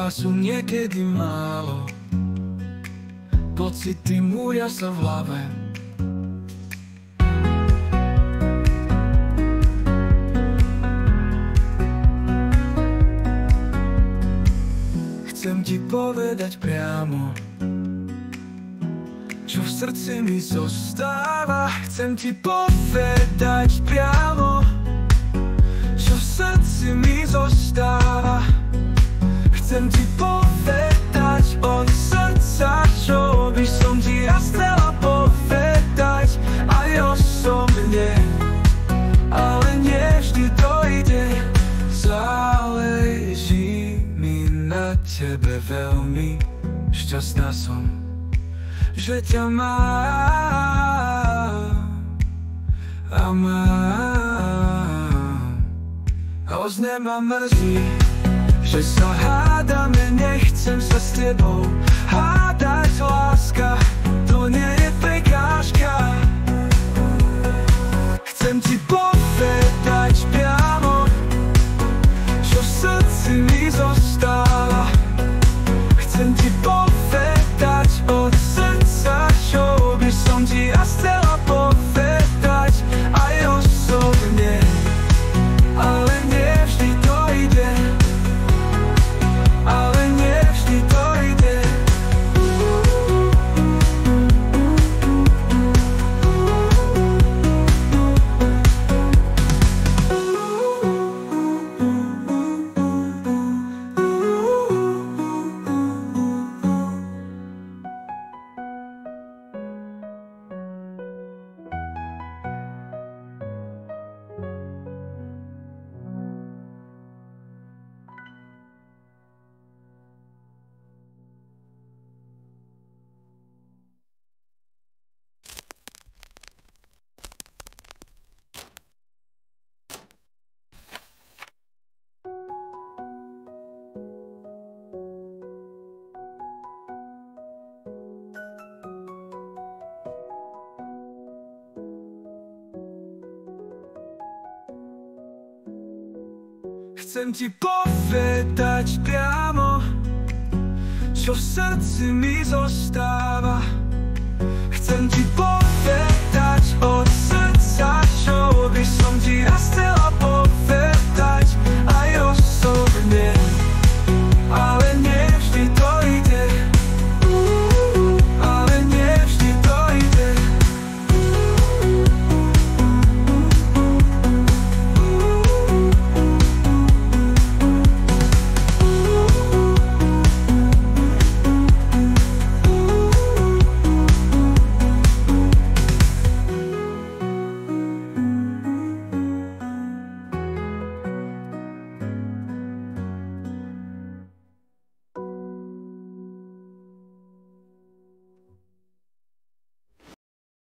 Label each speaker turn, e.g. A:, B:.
A: Času niekedy málo, pocity múria sa v hlave. Chcem ti povedať priamo, čo v srdci mi zostáva. Chcem ti povedať priamo, čo v srdci mi zostáva. Chcem ti povedať od srdca, čo by som ti ja chcela povedať aj osobne, ale nie vždy to ide. Záleží mi na tebe veľmi, šťastná som, že ťa mám a mám. Hrozne ma mrzí, že sa hádame, nechcem sa s tebou hádať. Láska, to nie je prekážka. Chcem ti povedať priamo, čo v srdci mi zostáva. Chcem ti povedať od srdca, čo by som ti ja chcela povedať aj osobne, ale nie vždy to ide. Ale nie vždy to ide. Chcem ti povedať priamo, čo v srdci mi zostáva. Chcem ti povedať